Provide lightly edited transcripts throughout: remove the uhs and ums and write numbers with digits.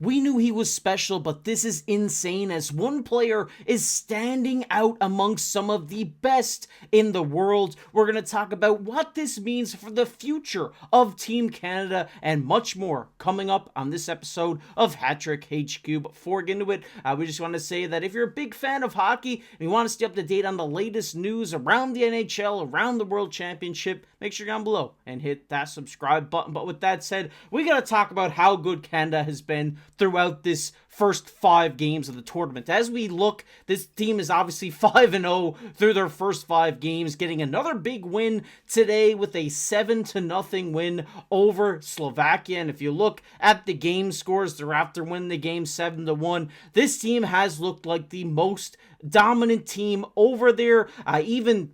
We knew he was special, but this is insane as one player is standing out amongst some of the best in the world. We're going to talk about what this means for the future of Team Canada and much more coming up on this episode of Hattrick HQ. But before we get into it, we just want to say that if you're a big fan of hockey and you want to stay up to date on the latest news around the NHL, around the World Championship, make sure you're down below and hit that subscribe button. But with that said, we got to talk about how good Canada has been throughout this first 5 games of the tournament. As we look, this team is obviously 5-0 through their first 5 games, getting another big win today with a 7-0 win over Slovakia. And if you look at the game scores, they're after winning the game 7-1. This team has looked like the most dominant team over there, even,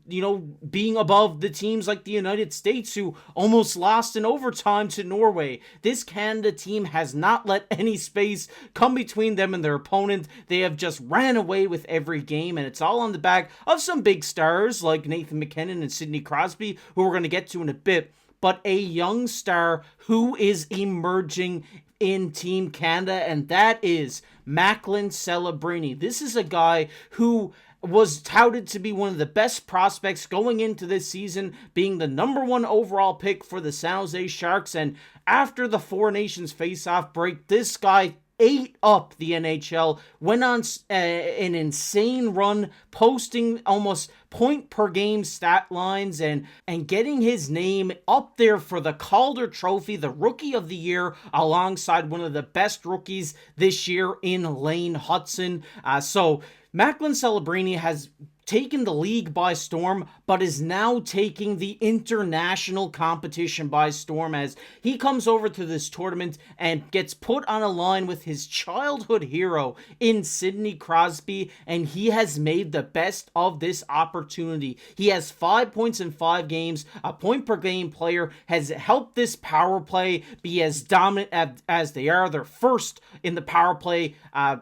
being above the teams like the United States who almost lost in overtime to Norway. This Canada team has not let any space come between them and their opponent. They have just ran away with every game, and it's all on the back of some big stars like Nathan MacKinnon and Sidney Crosby, who we're going to get to in a bit, but a young star who is emerging in Team Canada, and that is Macklin Celebrini. This is a guy who was touted to be one of the best prospects going into this season, being the #1 overall pick for the San Jose Sharks, and after the Four Nations face-off break, this guy ate up the NHL, went on an insane run, posting almost point-per-game stat lines and getting his name up there for the Calder Trophy, the Rookie of the Year, alongside one of the best rookies this year in Lane Hutson. So Macklin Celebrini has taken the league by storm, but is now taking the international competition by storm as he comes over to this tournament and gets put on a line with his childhood hero in Sidney Crosby, and he has made the best of this opportunity. He has 5 points in 5 games, a point-per-game player, has helped this power play be as dominant as they are. They're first in the power play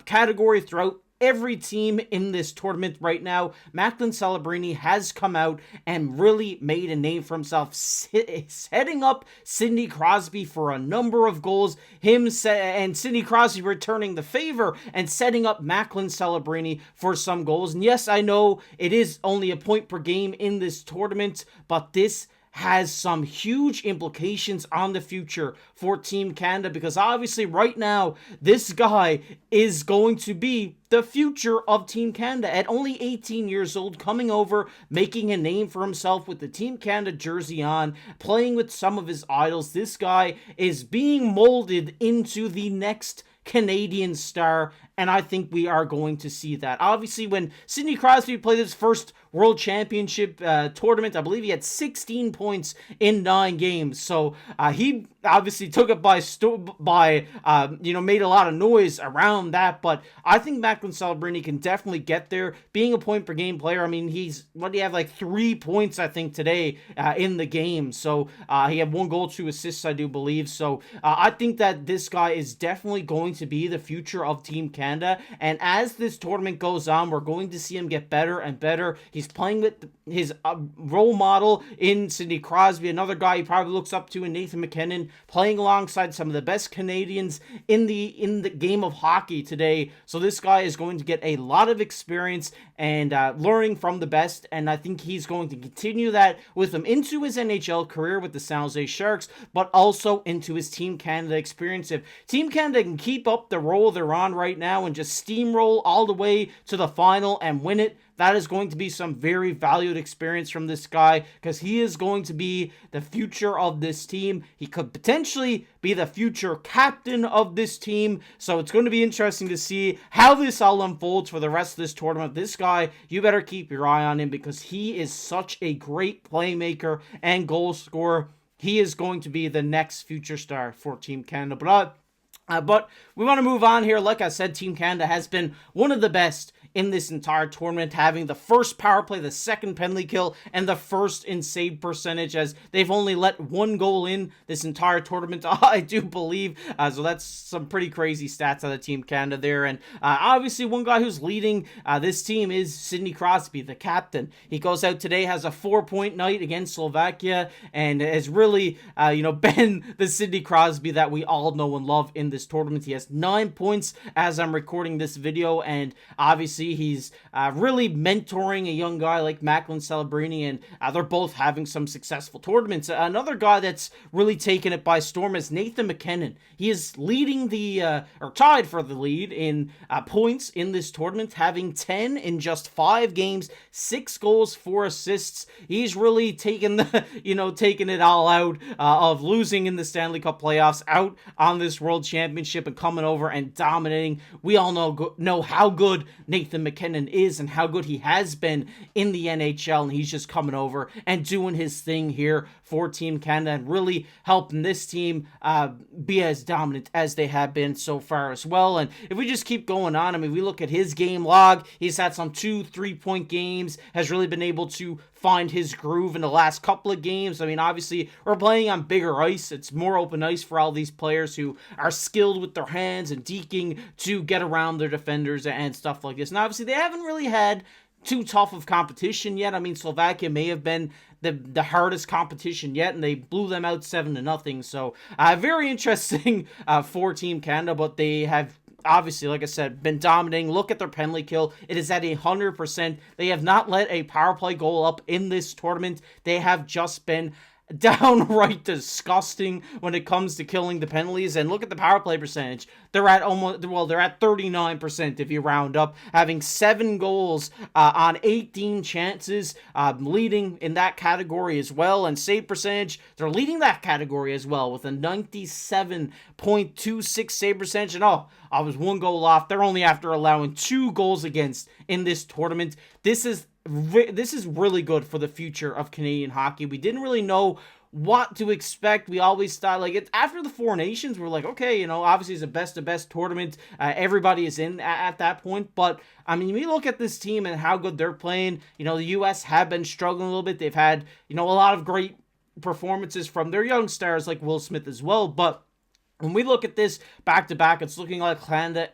category throughout every team in this tournament right now. Macklin Celebrini has come out and really made a name for himself, setting up Sidney Crosby for a number of goals. And Sidney Crosby returning the favor and setting up Macklin Celebrini for some goals. And yes, I know it is only a point per game in this tournament, but this has some huge implications on the future for Team Canada, because obviously right now this guy is going to be the future of Team Canada. At only 18 years old, coming over, making a name for himself with the Team Canada jersey on, playing with some of his idols, this guy is being molded into the next Canadian star, and I think we are going to see that. Obviously, when Sidney Crosby played his first World Championship tournament, I believe he had 16 points in 9 games. So he obviously took it made a lot of noise around that. But I think Macklin Celebrini can definitely get there. Being a point per game player, I mean, he had like 3 points, I think, today in the game. So he had 1 goal, 2 assists, I do believe. So I think that this guy is definitely going to be the future of Team Canada. And as this tournament goes on, we're going to see him get better and better. He's playing with his role model in Sidney Crosby, another guy he probably looks up to in Nathan MacKinnon, playing alongside some of the best Canadians in the game of hockey today. So this guy is going to get a lot of experience and learning from the best, and I think he's going to continue that with him into his NHL career with the San Jose Sharks, but also into his Team Canada experience. If Team Canada can keep up the roll they're on right now and just steamroll all the way to the final and win it, that is going to be some very valued experience from this guy, because he is going to be the future of this team. He could potentially be the future captain of this team. So it's going to be interesting to see how this all unfolds for the rest of this tournament. This guy, you better keep your eye on him, because he is such a great playmaker and goal scorer. He is going to be the next future star for Team Canada. But we want to move on here. Like I said, Team Canada has been one of the best in this entire tournament, having the first power play, the second penalty kill, and the first in save percentage, as they've only let 1 goal in this entire tournament, I do believe. So that's some pretty crazy stats out of Team Canada there. And obviously one guy who's leading this team is Sidney Crosby, the captain. He goes out today, has a 4-point night against Slovakia, and has really, been the Sidney Crosby that we all know and love in this tournament. He has 9 points as I'm recording this video, and obviously he's really mentoring a young guy like Macklin Celebrini, and they're both having some successful tournaments. Another guy that's really taken it by storm is Nathan MacKinnon. He is leading or tied for the lead in points in this tournament, having 10 in just 5 games, 6 goals, 4 assists. He's really taken taking it all out of losing in the Stanley Cup playoffs, out on this World Championship, and coming over and dominating. We all know how good Nathan MacKinnon is and how good he has been in the NHL, and he's just coming over and doing his thing here for Team Canada and really helping this team be as dominant as they have been so far as well. And if we just keep going on, I mean, we look at his game log, he's had some 2-3-point games, has really been able to find his groove in the last couple of games. I mean, obviously, we're playing on bigger ice. It's more open ice for all these players who are skilled with their hands and deking to get around their defenders and stuff like this. And obviously, they haven't really had too tough of competition yet. I mean, Slovakia may have been the hardest competition yet, and they blew them out 7-0. So, very interesting for Team Canada, but they have obviously, like I said, been dominating. Look at their penalty kill. It is at 100%. They have not let a power play goal up in this tournament. They have just been downright disgusting when it comes to killing the penalties. And look at the power play percentage. They're at they're at 39% if you round up, having 7 goals on 18 chances, leading in that category as well. And save percentage, they're leading that category as well with a 97.26 save percentage. And I was 1 goal off. They're only after allowing 2 goals against in this tournament. This is really good for the future of Canadian hockey. We didn't really know what to expect. We always thought, like, it's after the Four Nations, we're like, okay, obviously it's a best of best tournament. Everybody is in at that point. But I mean, we look at this team and how good they're playing. The U.S. have been struggling a little bit. They've had, a lot of great performances from their young stars like Will Smith as well. But when we look at this back-to-back, it's looking like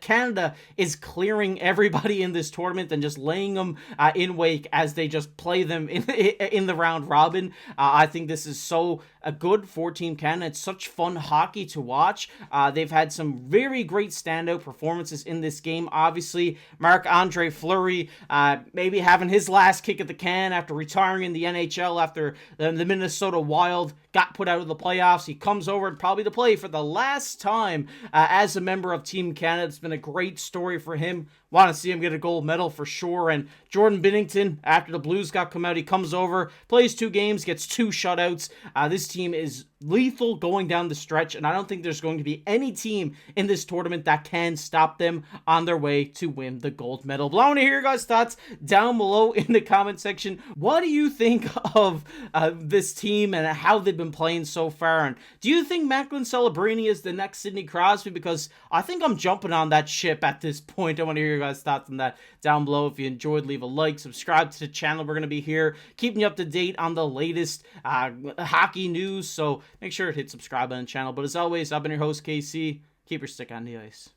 Canada is clearing everybody in this tournament and just laying them in wake as they just play them in the round robin. I think this is so good for Team Canada. It's such fun hockey to watch. They've had some very great standout performances in this game. Obviously, Marc-André Fleury maybe having his last kick at the can after retiring in the NHL after the Minnesota Wild got put out of the playoffs. He comes over and probably to play for the last time as a member of Team Canada. It's been a great story for him. Want to see him get a gold medal for sure. And Jordan Binnington, after the Blues got come out, he comes over, plays 2 games, gets 2 shutouts. This team is lethal going down the stretch, and I don't think there's going to be any team in this tournament that can stop them on their way to win the gold medal. But I want to hear your guys' thoughts down below in the comment section. What do you think of this team and how they've been playing so far? And do you think Macklin Celebrini is the next Sidney Crosby? Because I think I'm jumping on that ship at this point. I want to hear your guys' thoughts on that down below. If you enjoyed, leave a like, subscribe to the channel. We're going to be here keeping you up to date on the latest hockey news, so make sure to hit subscribe on the channel. But as always, I've been your host, KC. Keep your stick on the ice.